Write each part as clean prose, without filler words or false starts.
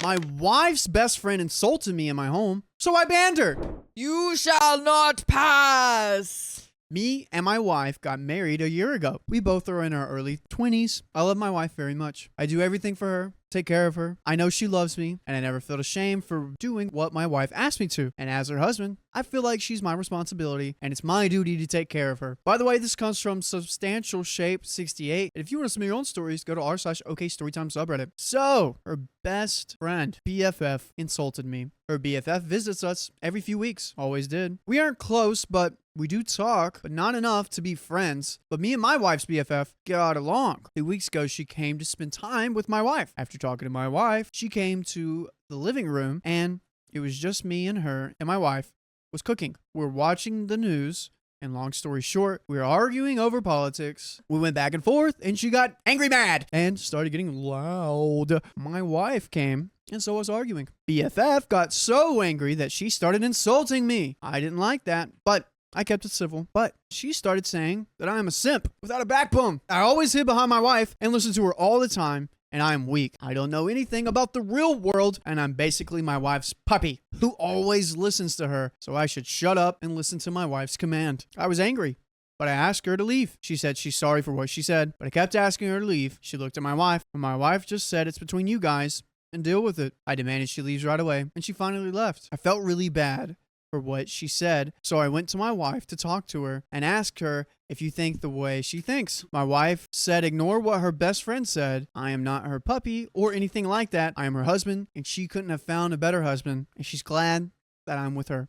My wife's best friend insulted me in my home, so I banned her. You shall not pass. Me and my wife got married a year ago. We both are in our early 20s. I love my wife very much. I do everything for her, take care of her. I know she loves me, and I never felt ashamed for doing what my wife asked me to. And as her husband, I feel like she's my responsibility, and it's my duty to take care of her. By the way, this comes from Substantial Shape 68. If you want to submit your own stories, go to r/OK Storytime subreddit. So, her best friend, BFF, insulted me. Her BFF visits us every few weeks. Always did. We aren't close, but we do talk, but not enough to be friends. But me and my wife's BFF got along. 2 weeks ago, she came to spend time with my wife. After talking to my wife, she came to the living room, and it was just me and her, and my wife was cooking. We're watching the news, and long story short, we were arguing over politics. We went back and forth, and she got angry mad and started getting loud. My wife came, and so was arguing. BFF got so angry that she started insulting me. I didn't like that, but I kept it civil. But she started saying that I am a simp without a backbone. I always hid behind my wife and listened to her all the time, and I am weak. I don't know anything about the real world, and I'm basically my wife's puppy who always listens to her, so I should shut up and listen to my wife's command. I was angry, but I asked her to leave. She said she's sorry for what she said, but I kept asking her to leave. She looked at my wife, and my wife just said it's between you guys and deal with it. I demanded she leaves right away, and she finally left. I felt really bad for what she said, so I went to my wife to talk to her and ask her if you think the way she thinks. My wife said ignore what her best friend said. I am not her puppy or anything like that. I am her husband, and she couldn't have found a better husband, and she's glad that I'm with her.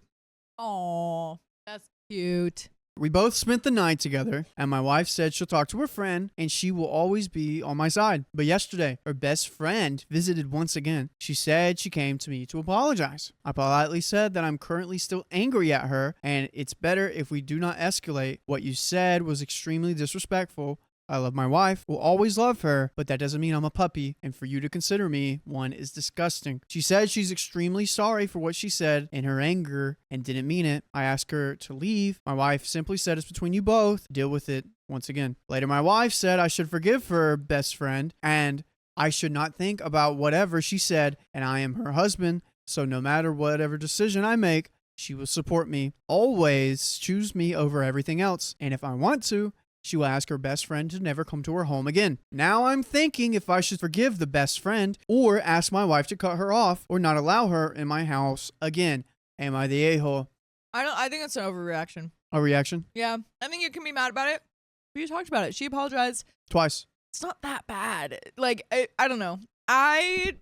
Aw, that's cute. We both spent the night together, and my wife said she'll talk to her friend, and she will always be on my side. But yesterday, her best friend visited once again. She said she came to me to apologize. I politely said that I'm currently still angry at her, and it's better if we do not escalate. What you said was extremely disrespectful. I love my wife, will always love her, but that doesn't mean I'm a puppy, and for you to consider me one is disgusting. She said she's extremely sorry for what she said in her anger and didn't mean it. I asked her to leave. My wife simply said it's between you both. Deal with it once again. Later, my wife said I should forgive her best friend, and I should not think about whatever she said, and I am her husband, so no matter whatever decision I make, she will support me. Always choose me over everything else, and if I want to, she will ask her best friend to never come to her home again. Now I'm thinking if I should forgive the best friend or ask my wife to cut her off or not allow her in my house again. Am I the a-hole? I think it's an overreaction. A reaction? Yeah. I think you can be mad about it. But you talked about it. She apologized. Twice. It's not that bad. Like, I don't know. I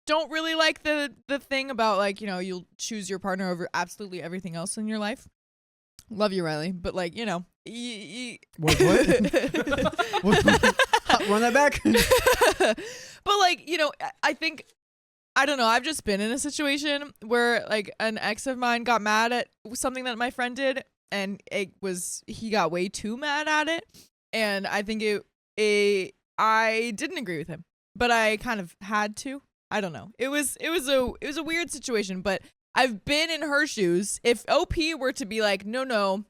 don't really like the thing about, like, you know, you'll choose your partner over absolutely everything else in your life. Love you, Riley. But, like, you know. What? Run that back. But, like, you know, I think, I don't know. I've just been in a situation where, like, an ex of mine got mad at something that my friend did, and he got way too mad at it. And I think I didn't agree with him, but I kind of had to. I don't know. It was a weird situation, but I've been in her shoes. If OP were to be like, no,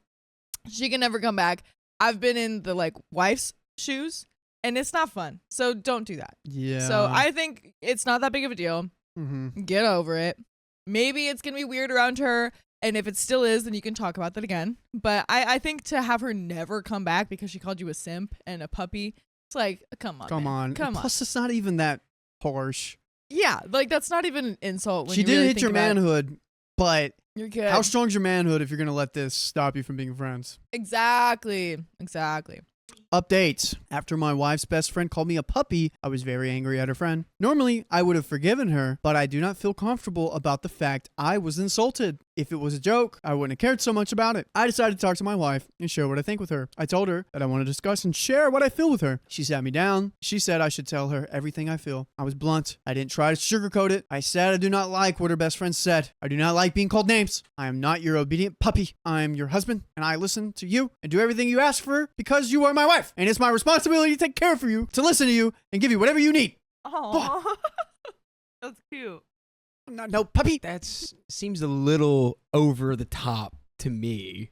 she can never come back. I've been in the, like, wife's shoes, and it's not fun. So don't do that. Yeah. So I think it's not that big of a deal. Mm-hmm. Get over it. Maybe it's going to be weird around her, and if it still is, then you can talk about that again. But I think to have her never come back because she called you a simp and a puppy, it's like, come on. Plus, it's not even that harsh. Yeah, like, that's not even an insult. When She you did really hit think your about it. manhood, but You're good. how strong's your manhood if you're going to let this stop you from being friends? Exactly. Update. After my wife's best friend called me a puppy, I was very angry at her friend. Normally, I would have forgiven her, but I do not feel comfortable about the fact I was insulted. If it was a joke, I wouldn't have cared so much about it. I decided to talk to my wife and share what I think with her. I told her that I want to discuss and share what I feel with her. She sat me down. She said I should tell her everything I feel. I was blunt. I didn't try to sugarcoat it. I said I do not like what her best friend said. I do not like being called names. I am not your obedient puppy. I am your husband, and I listen to you and do everything you ask for because you are my wife. And it's my responsibility to take care of you, to listen to you, and give you whatever you need. Oh, that's cute. I'm not no puppy. That seems a little over the top to me.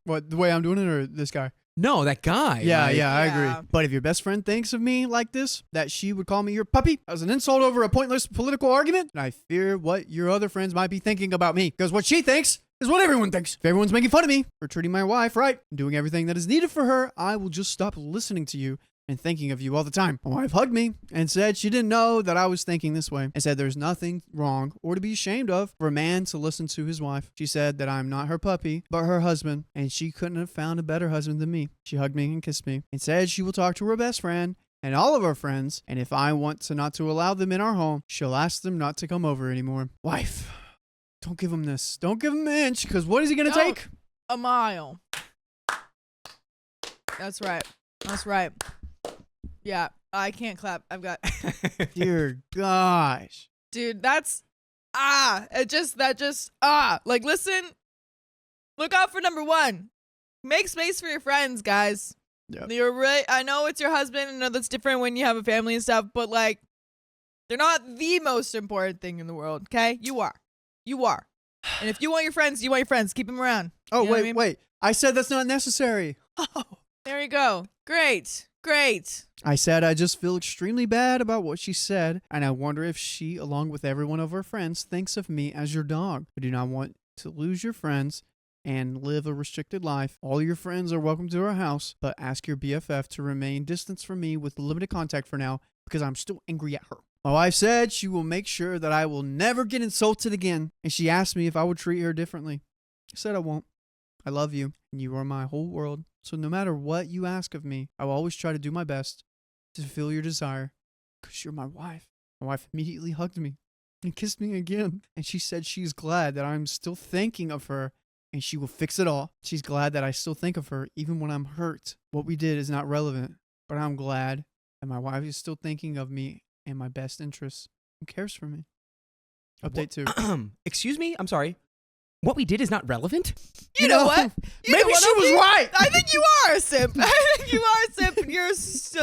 What, the way I'm doing it or this guy? No, that guy. Yeah, like- I Yeah. agree. But if your best friend thinks of me like this, that she would call me your puppy as an insult over a pointless political argument, I fear what your other friends might be thinking about me. Because what she thinks is what everyone thinks. If everyone's making fun of me for treating my wife right and doing everything that is needed for her, I will just stop listening to you and thinking of you all the time. My wife hugged me and said she didn't know that I was thinking this way and said there's nothing wrong or to be ashamed of for a man to listen to his wife. She said that I'm not her puppy, but her husband, and she couldn't have found a better husband than me. She hugged me and kissed me and said she will talk to her best friend and all of our friends, and if I want to not to allow them in our home, she'll ask them not to come over anymore. Wife, don't give him this. Don't give him an inch, because what is he going to Don't. take? A mile. That's right. That's right. Yeah, I can't clap. I've got, Dear gosh. dude, that's, like, listen, look out for number one. Make space for your friends, guys. Yep. You're right. I know it's your husband. I know that's different when you have a family and stuff, but like, they're not the most important thing in the world, okay? You are. You are. And if you want your friends, you want your friends. Keep them around. Oh, You know what I wait, mean? wait. I said that's not necessary. Oh. There you go. Great. Great. I said I just feel extremely bad about what she said, and I wonder if she, along with every one of her friends, thinks of me as your dog. I do not want to lose your friends and live a restricted life. All your friends are welcome to our house, but ask your BFF to remain distance from me with limited contact for now because I'm still angry at her. My wife said she will make sure that I will never get insulted again, and she asked me if I would treat her differently. I said I won't. I love you, and you are my whole world. So no matter what you ask of me, I will always try to do my best to fulfill your desire, because you're my wife. My wife immediately hugged me and kissed me again, and she said she's glad that I'm still thinking of her, and she will fix it all. She's glad that I still think of her, even when I'm hurt. What we did is not relevant, but I'm glad that my wife is still thinking of me and my best interests and cares for me. Update 2. Excuse me? I'm sorry. What we did is not relevant? You know what? You know Maybe what, she was Opie? right. I think you are a simp. I think you are a simp. You're a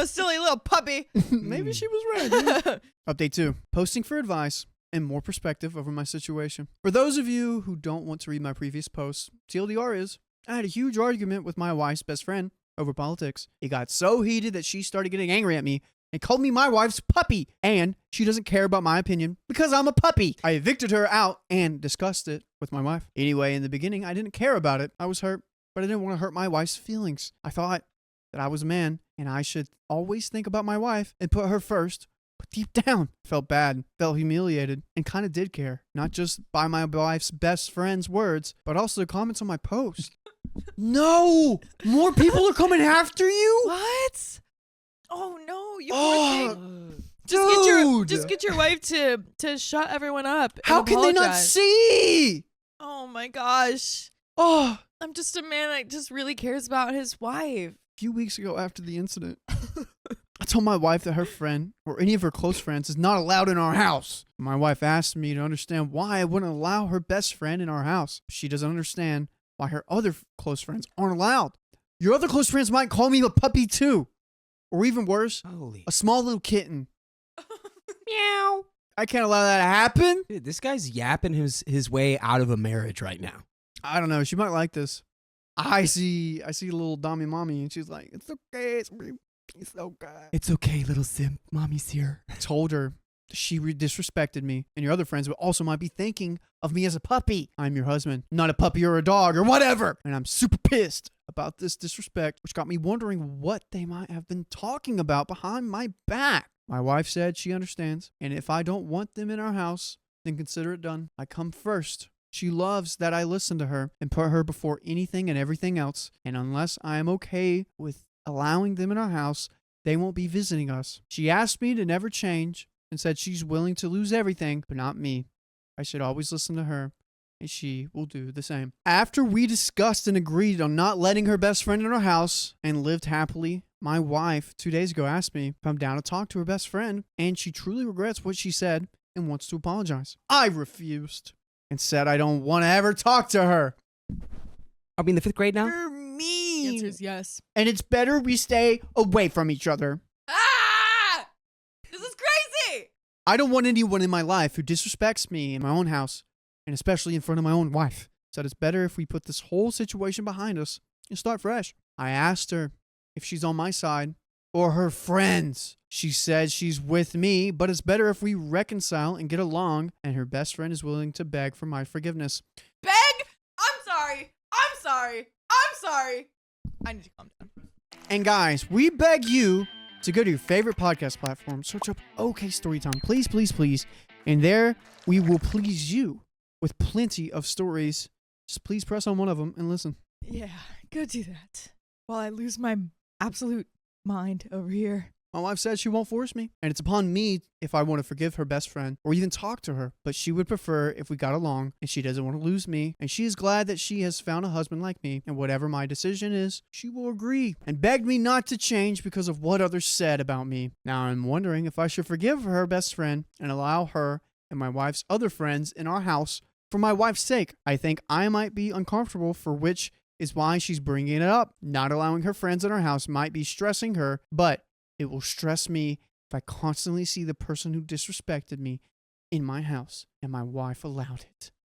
silly little puppy. Maybe she was right. dude. Update 2. Posting for advice and more perspective over my situation. For those of you who don't want to read my previous posts, TLDR is, I had a huge argument with my wife's best friend over politics. It got so heated that she started getting angry at me and called me my wife's puppy, and she doesn't care about my opinion because I'm a puppy. I evicted her out and discussed it with my wife. Anyway, in the beginning, I didn't care about it. I was hurt, but I didn't want to hurt my wife's feelings. I thought that I was a man and I should always think about my wife and put her first. But deep down, I felt bad, felt humiliated, and kind of did care. Not just by my wife's best friend's words, but also the comments on my post. No! More people are coming after you? What? Oh no, you Oh, poor thing. Just dude. get your wife to shut everyone up. and How can they not apologize. see? Oh my gosh. Oh, I'm just a man that just really cares about his wife. a few weeks ago after the incident, I told my wife that her friend or any of her close friends is not allowed in our house. My wife asked me to understand why I wouldn't allow her best friend in our house. She doesn't understand why her other close friends aren't allowed. Your other close friends might call me a puppy too. Or even worse, Holy. a small little kitten. Meow. I can't allow that to happen. Dude, this guy's yapping his way out of a marriage right now. I don't know. She might like this. I see little Dommy mommy, and she's like, it's okay. It's okay. It's okay, little simp. Mommy's here. I told her she disrespected me, and your other friends would also might be thinking of me as a puppy. I'm your husband, not a puppy or a dog or whatever. And I'm super pissed about this disrespect, which got me wondering what they might have been talking about behind my back. My wife said she understands, and if I don't want them in our house, then consider it done. I come first. She loves that I listen to her and put her before anything and everything else, and unless I am okay with allowing them in our house, they won't be visiting us. She asked me to never change and said she's willing to lose everything, but not me. I should always listen to her, and she will do the same. After we discussed and agreed on not letting her best friend in our house and lived happily, my wife 2 days ago asked me if I'm down to talk to her best friend, and she truly regrets what she said and wants to apologize. I refused and said I don't want to ever talk to her. Are we in the 5th grade now? You're The mean. answer is yes. And it's better we stay away from each other. Ah! This is crazy. I don't want anyone in my life who disrespects me in my own house, and especially in front of my own wife. So it's better if we put this whole situation behind us and start fresh. I asked her if she's on my side or her friends. She said she's with me, but it's better if we reconcile and get along, and her best friend is willing to beg for my forgiveness. Beg? I'm sorry. I'm sorry. I'm sorry. I need to calm down. And guys, we beg you to go to your favorite podcast platform, search up OK Storytime, please, please, please. And there we will please you with plenty of stories. Just please press on one of them and listen. Yeah, go do that. While I lose my absolute mind over here. My wife said she won't force me, and it's upon me if I want to forgive her best friend or even talk to her, but she would prefer if we got along, and she doesn't want to lose me, and she is glad that she has found a husband like me, and whatever my decision is, she will agree, and begged me not to change because of what others said about me. Now I'm wondering if I should forgive her best friend and allow her and my wife's other friends in our house for my wife's sake. I think I might be uncomfortable, for which is why she's bringing it up. Not allowing her friends in our house might be stressing her, but it will stress me if I constantly see the person who disrespected me in my house, and my wife allowed it.